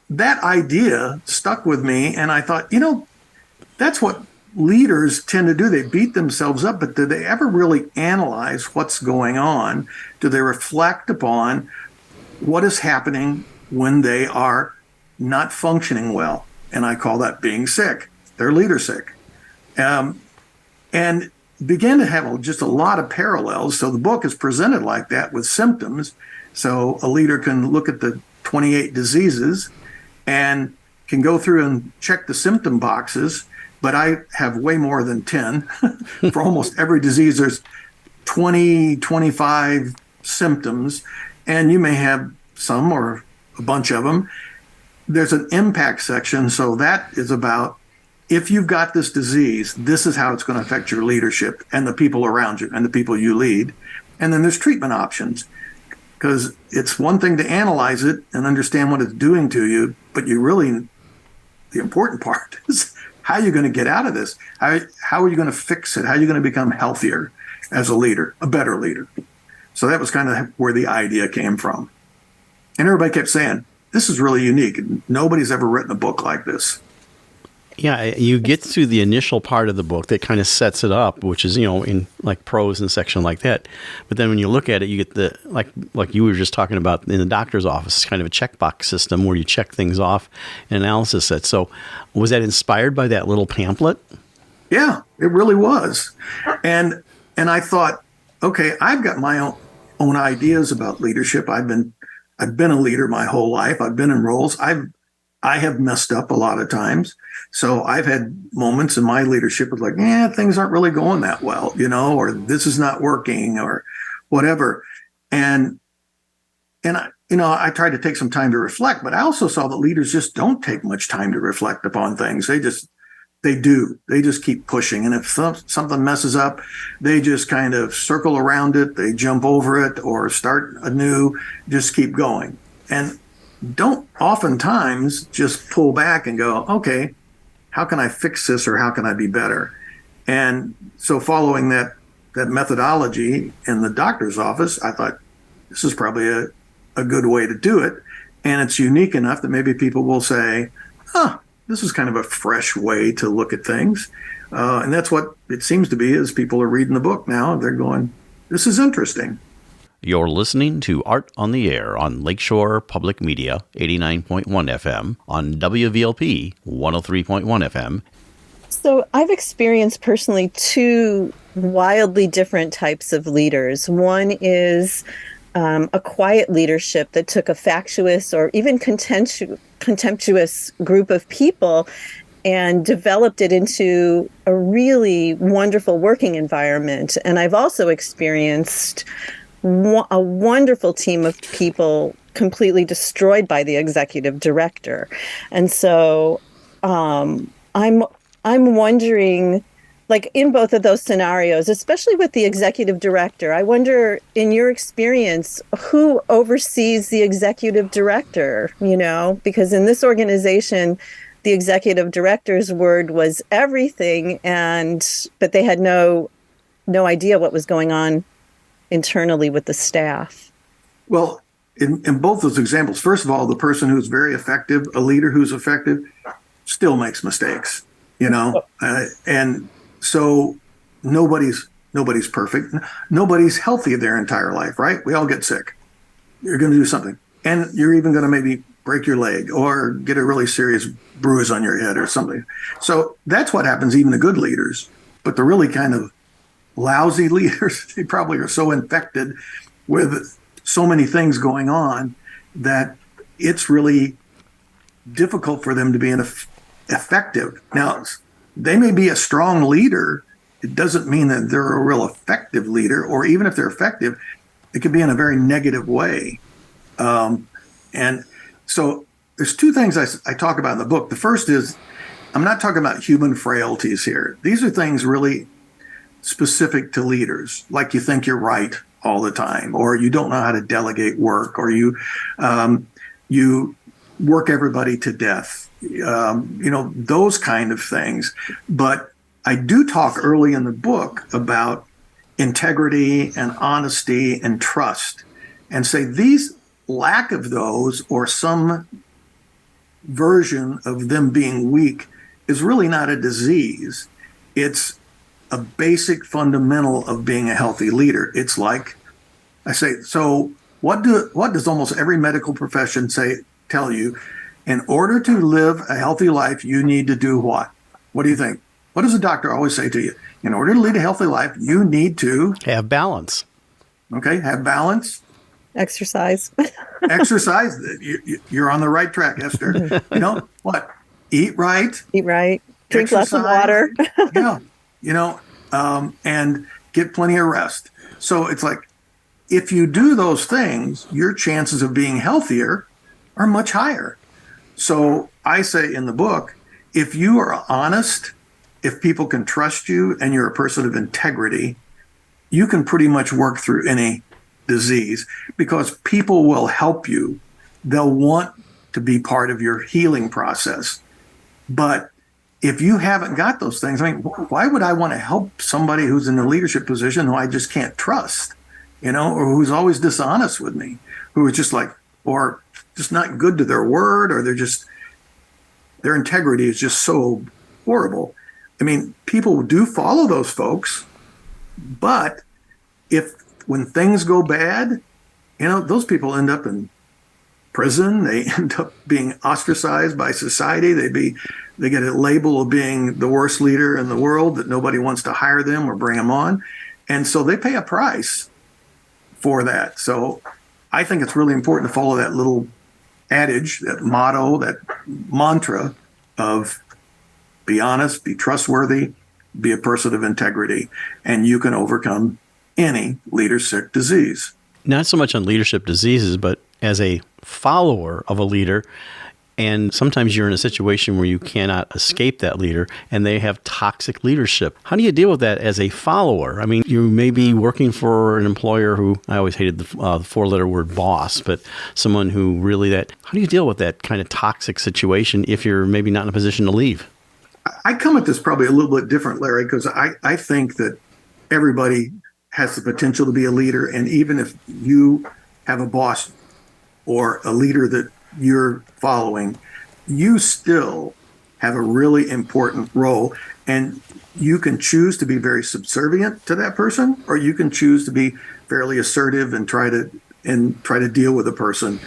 that idea stuck with me. And I thought, that's what leaders tend to do. They beat themselves up, but do they ever really analyze what's going on? Do they reflect upon what is happening when they are not functioning well? And I call that being sick. They're leadersick. And began to have just a lot of parallels. So the book is presented like that with symptoms. So a leader can look at the 28 diseases and can go through and check the symptom boxes. But I have way more than 10. For almost every disease, there's 20, 25 symptoms, and you may have some or a bunch of them. There's an impact section, so that is about, if you've got this disease, this is how it's going to affect your leadership and the people around you and the people you lead. And then there's treatment options, because it's one thing to analyze it and understand what it's doing to you, but the important part is, how are you going to get out of this? How are you going to fix it? How are you going to become healthier as a leader, a better leader? So that was kind of where the idea came from. And everybody kept saying, this is really unique. Nobody's ever written a book like this. Yeah, you get to the initial part of the book that kind of sets it up, which is, in like prose and section like that. But then when you look at it, you get the, like you were just talking about in the doctor's office, kind of a checkbox system where you check things off, an analysis set. So was that inspired by that little pamphlet? Yeah, it really was. And I thought, okay, I've got my own ideas about leadership. I've been a leader my whole life. I've been in roles. I have messed up a lot of times. So I've had moments in my leadership of like, things aren't really going that well, or this is not working or whatever. And I tried to take some time to reflect, but I also saw that leaders just don't take much time to reflect upon things. They just keep pushing. And if something messes up, they just kind of circle around it. They jump over it or start anew, just keep going. And don't oftentimes just pull back and go, okay, how can I fix this or how can I be better? And so following that methodology in the doctor's office, I thought this is probably a good way to do it. And it's unique enough that maybe people will say, this is kind of a fresh way to look at things. And that's what it seems to be as people are reading the book now. They're going, this is interesting. You're listening to Art on the Air on Lakeshore Public Media, 89.1 FM, on WVLP, 103.1 FM. So I've experienced personally 2 wildly different types of leaders. One is a quiet leadership that took a factious or even contemptuous group of people and developed it into a really wonderful working environment. And I've also experienced a wonderful team of people completely destroyed by the executive director. And so I'm wondering, like in both of those scenarios, especially with the executive director, I wonder, in your experience, who oversees the executive director, because in this organization, the executive director's word was everything, but they had no idea what was going on internally with the staff. Well, in both those examples, first of all, the person who's very effective, a leader who's effective, still makes mistakes, and so nobody's Nobody's perfect. Nobody's healthy their entire life, right? We all get sick. You're going to do something. And you're even going to maybe break your leg or get a really serious bruise on your head or something. So that's what happens even to good leaders. But the really kind of lousy leaders, they probably are so infected with so many things going on that it's really difficult for them to be effective. Now, they may be a strong leader. It doesn't mean that they're a real effective leader, or even if they're effective, it could be in a very negative way. And so there's two things I talk about in the book. The first is I'm not talking about human frailties here. These are things really specific to leaders, like you think you're right all the time, or you don't know how to delegate work, or you work everybody to death, those kind of things. But I do talk early in the book about integrity and honesty and trust, and say these lack of those, or some version of them being weak, is really not a disease. It's a basic fundamental of being a healthy leader. It's like I say, so what does almost every medical profession tell you? In order to live a healthy life, you need to do what? What do you think? What does a doctor always say to you? In order to lead a healthy life, you need to have balance. Okay, have balance. Exercise. Exercise. You're on the right track, Esther. What? Eat right. Eat right. Drink lots of water. Yeah. And get plenty of rest. So it's like, if you do those things, your chances of being healthier are much higher. So I say in the book, if you are honest, if people can trust you and you're a person of integrity, you can pretty much work through any disease, because people will help you. They'll want to be part of your healing process. But if you haven't got those things, why would I want to help somebody who's in a leadership position who I just can't trust, or who's always dishonest with me, who is just or just not good to their word, or their integrity is just so horrible. People do follow those folks, but when things go bad, those people end up in prison. They end up being ostracized by society. They get a label of being the worst leader in the world, that nobody wants to hire them or bring them on. And so they pay a price for that. So I think it's really important to follow that little adage, that motto, that mantra of be honest, be trustworthy, be a person of integrity, and you can overcome any leadership disease. Not so much on leadership diseases, but as a follower of a leader. And sometimes you're in a situation where you cannot escape that leader, and they have toxic leadership. How do you deal with that as a follower? You may be working for an employer who, I always hated the four-letter word boss, but someone who really how do you deal with that kind of toxic situation if you're maybe not in a position to leave? I come at this probably a little bit different, Larry, because I think that everybody has the potential to be a leader. And even if you have a boss or a leader that you're following, you still have a really important role. And you can choose to be very subservient to that person, or you can choose to be fairly assertive and try to deal with a person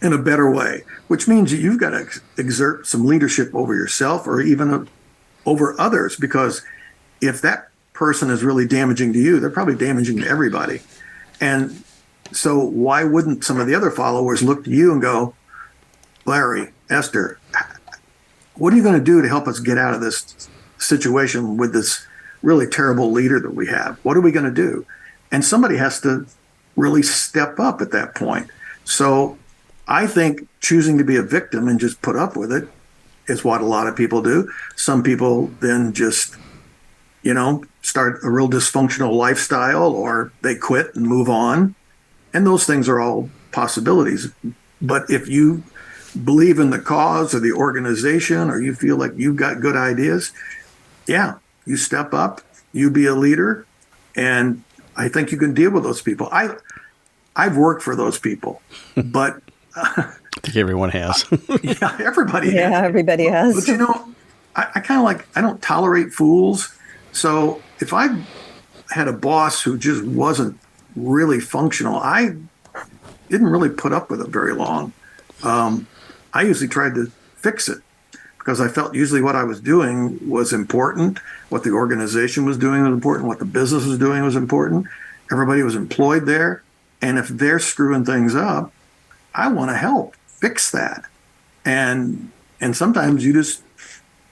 in a better way, which means you've got to exert some leadership over yourself, or even over others, because if that person is really damaging to you, they're probably damaging to everybody. And so why wouldn't some of the other followers look to you and go, Larry, Esther, what are you going to do to help us get out of this situation with this really terrible leader that we have? What are we going to do? And somebody has to really step up at that point. So I think choosing to be a victim and just put up with it is what a lot of people do. Some people then just, start a real dysfunctional lifestyle, or they quit and move on. And those things are all possibilities. But if you believe in the cause or the organization, or you feel like you've got good ideas, you step up, you be a leader, and I think you can deal with those people. I've worked for those people, but I think everyone has. Everybody has. Yeah, everybody has. But I kind of I don't tolerate fools. So if I had a boss who just wasn't really functional, I didn't really put up with it very long. I usually tried to fix it because I felt usually what I was doing was important, what the organization was doing was important, what the business was doing was important. Everybody was employed there. And if they're screwing things up, I want to help fix that. And sometimes you just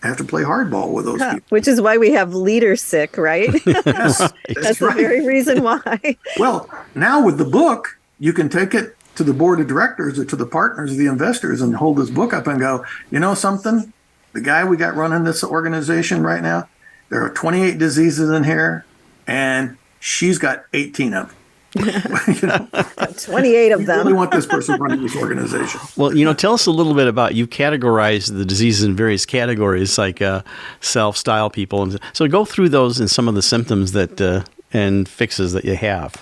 have to play hardball with those people. Which is why we have Leadersick, right? Yes, That's right. the very reason why. Well, now with the book, you can take it to the board of directors or to the partners, the investors, and hold this book up and go, you know something? The guy we got running this organization right now, there are 28 diseases in here, and she's got 18 of them. 28 of We them. really want this person running this organization. Well, tell us a little bit about, you've categorized the diseases in various categories, like self-style people. And so go through those and some of the symptoms that and fixes that you have.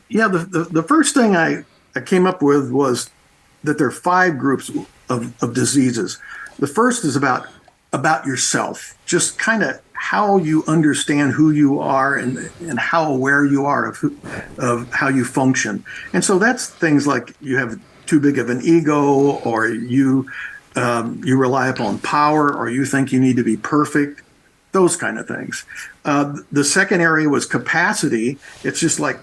Yeah, the first thing I came up with was that there are 5 groups of diseases. The first is about yourself, just kind of how you understand who you are and how aware you are of how you function. And so that's things like you have too big of an ego, or you rely upon power, or you think you need to be perfect, those kind of things. The second area was capacity. It's just like,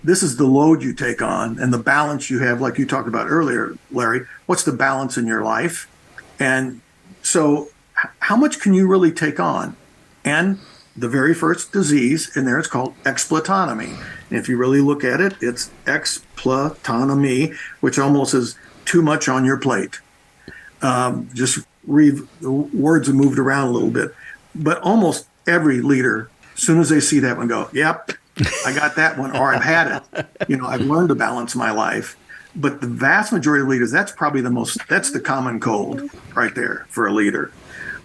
this is the load you take on and the balance you have, like you talked about earlier, Larry. What's the balance in your life? And so how much can you really take on? And the very first disease in there is called explotonomy. And if you really look at it, it's explotonomy, which almost is too much on your plate. Just read, the words have moved around a little bit. But almost every leader, as soon as they see that one, go, yep, I got that one, or I've had it. I've learned to balance my life. But the vast majority of leaders, that's probably that's the common cold right there for a leader.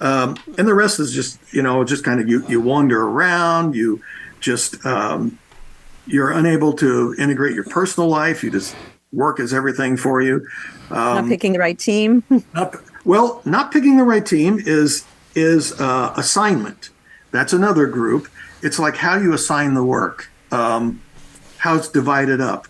And the rest is just kind of you wander around, you just, you're unable to integrate your personal life. You just work as everything for you. Not picking the right team. Not picking the right team is assignment. That's another group. It's like how you assign the work, how it's divided up.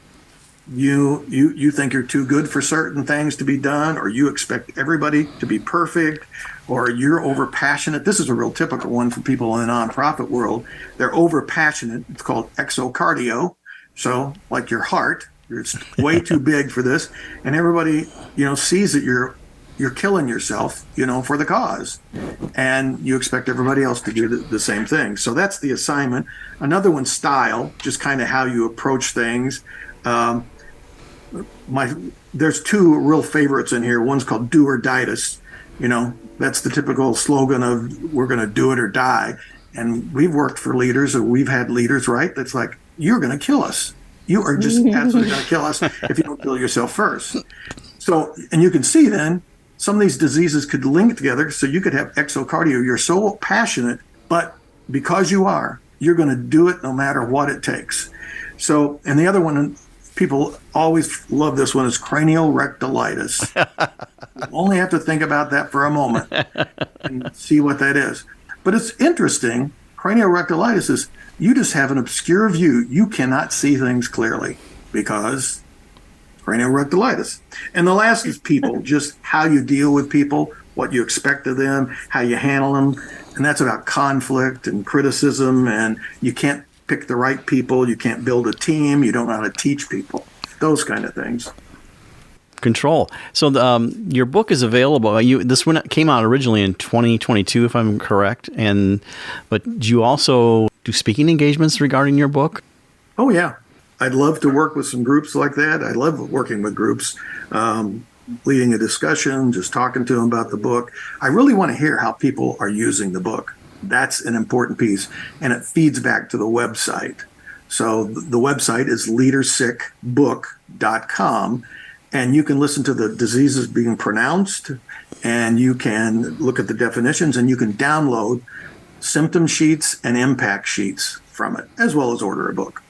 You think you're too good for certain things to be done, or you expect everybody to be perfect, or you're over passionate. This is a real typical one for people in the nonprofit world. They're over passionate. It's called exocardio. So like your heart, it's way too big for this, and everybody sees that you're killing yourself for the cause, and you expect everybody else to do the same thing. So that's the assignment. Another one's style, just kind of how you approach things. There's 2 real favorites in here. One's called do or die-tus. That's the typical slogan of we're going to do it or die. And we've worked for leaders, or we've had leaders, right? That's like, you're going to kill us. You are just absolutely going to kill us if you don't kill yourself first. So, and you can see then some of these diseases could link together. So you could have exocardio. You're so passionate, but because you're going to do it no matter what it takes. So, and the other one, people always love this one, is cranial rectilitis. You only have to think about that for a moment and see what that is. But it's interesting. Cranial rectilitis is you just have an obscure view. You cannot see things clearly because cranial rectilitis. And the last is people, just how you deal with people, what you expect of them, how you handle them. And that's about conflict and criticism, and you can't pick the right people, you can't build a team, you don't know how to teach people, those kind of things. Control. So your book is available. This one came out originally in 2022, if I'm correct. But do you also do speaking engagements regarding your book? Oh, yeah. I'd love to work with some groups like that. I love working with groups, leading a discussion, just talking to them about the book. I really want to hear how people are using the book. That's an important piece, and it feeds back to the website. So the website is leadersickbook.com, and you can listen to the diseases being pronounced, and you can look at the definitions, and you can download symptom sheets and impact sheets from it, as well as order a book.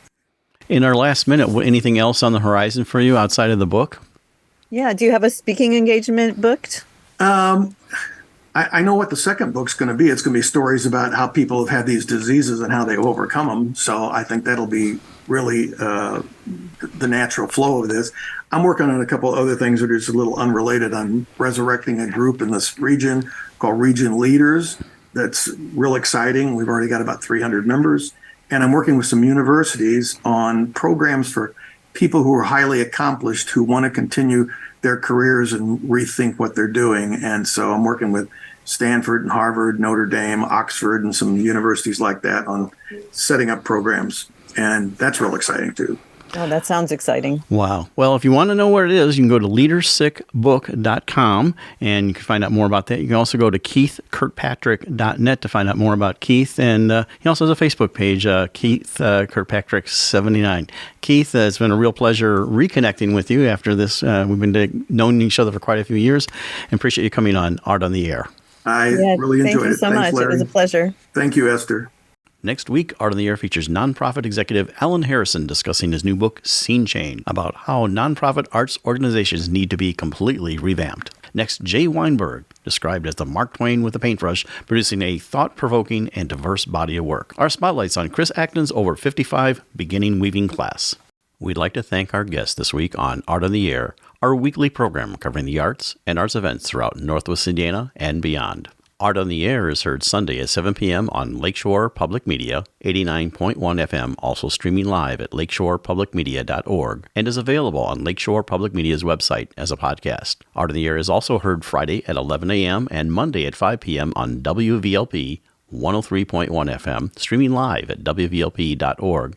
In our last minute, anything else on the horizon for you outside of the book? Yeah. Do you have a speaking engagement booked? I know what the second book's going to be. It's going to be stories about how people have had these diseases and how they overcome them. So I think that'll be really the natural flow of this. I'm working on a couple other things that are just a little unrelated. I'm resurrecting a group in this region called Region Leaders. That's real exciting. We've already got about 300 members. And I'm working with some universities on programs for people who are highly accomplished who want to continue their careers and rethink what they're doing. And so I'm working with Stanford and Harvard, Notre Dame, Oxford, and some universities like that on setting up programs. And that's real exciting too. Oh, that sounds exciting. Wow. Well, if you want to know where it is, you can go to leadersickbook.com and you can find out more about that. You can also go to keithkirkpatrick.net to find out more about Keith. And he also has a Facebook page, Keith Kirkpatrick 79. Keith, it's been a real pleasure reconnecting with you after this. We've been knowing each other for quite a few years and appreciate you coming on Art on the Air. I really enjoyed it. Thank you so much. Larry. It was a pleasure. Thank you, Esther. Next week, Art on the Air features nonprofit executive Alan Harrison discussing his new book, Scene Change, about how nonprofit arts organizations need to be completely revamped. Next, Jay Weinberg, described as the Mark Twain with a paintbrush, producing a thought-provoking and diverse body of work. Our spotlight's on Chris Acton's over 55 beginning weaving class. We'd like to thank our guests this week on Art on the Air, our weekly program covering the arts and arts events throughout Northwest Indiana and beyond. Art on the Air is heard Sunday at 7 p.m. on Lakeshore Public Media, 89.1 FM, also streaming live at lakeshorepublicmedia.org, and is available on Lakeshore Public Media's website as a podcast. Art on the Air is also heard Friday at 11 a.m. and Monday at 5 p.m. on WVLP 103.1 FM, streaming live at wvlp.org.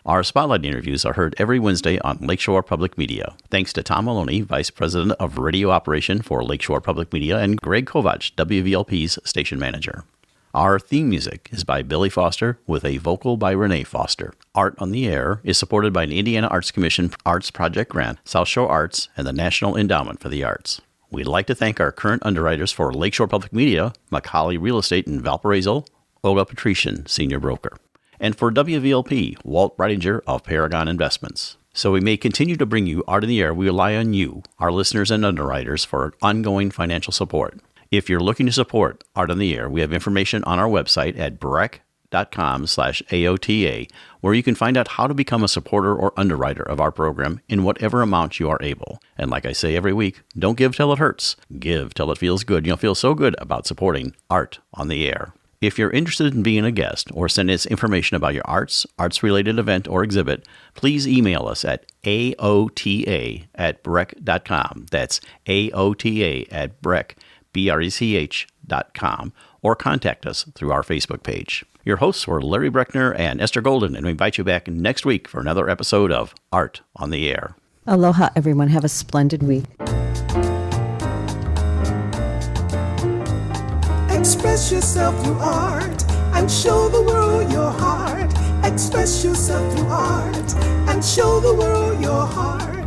Our Spotlight interviews are heard every Wednesday on Lakeshore Public Media. Thanks to Tom Maloney, Vice President of Radio Operation for Lakeshore Public Media, and Greg Kovach, WVLP's Station Manager. Our theme music is by Billy Foster with a vocal by Renee Foster. Art on the Air is supported by an Indiana Arts Commission Arts Project grant, South Shore Arts, and the National Endowment for the Arts. We'd like to thank our current underwriters for Lakeshore Public Media, Macaulay Real Estate in Valparaiso, Olga Patrician, Senior Broker. And for WVLP, Walt Breidinger of Paragon Investments. So we may continue to bring you Art in the Air. We rely on you, our listeners and underwriters, for ongoing financial support. If you're looking to support Art on the Air, we have information on our website at breck.com/AOTA, where you can find out how to become a supporter or underwriter of our program in whatever amount you are able. And like I say every week, don't give till it hurts. Give till it feels good. You'll feel so good about supporting Art on the Air. If you're interested in being a guest or send us information about your arts-related event or exhibit, please email us at aota@breck.com. That's aota@breck.com, or contact us through our Facebook page. Your hosts were Larry Breckner and Esther Golden, and we invite you back next week for another episode of Art on the Air. Aloha, everyone. Have a splendid week. Express yourself through art and show the world your heart. Express yourself through art and show the world your heart.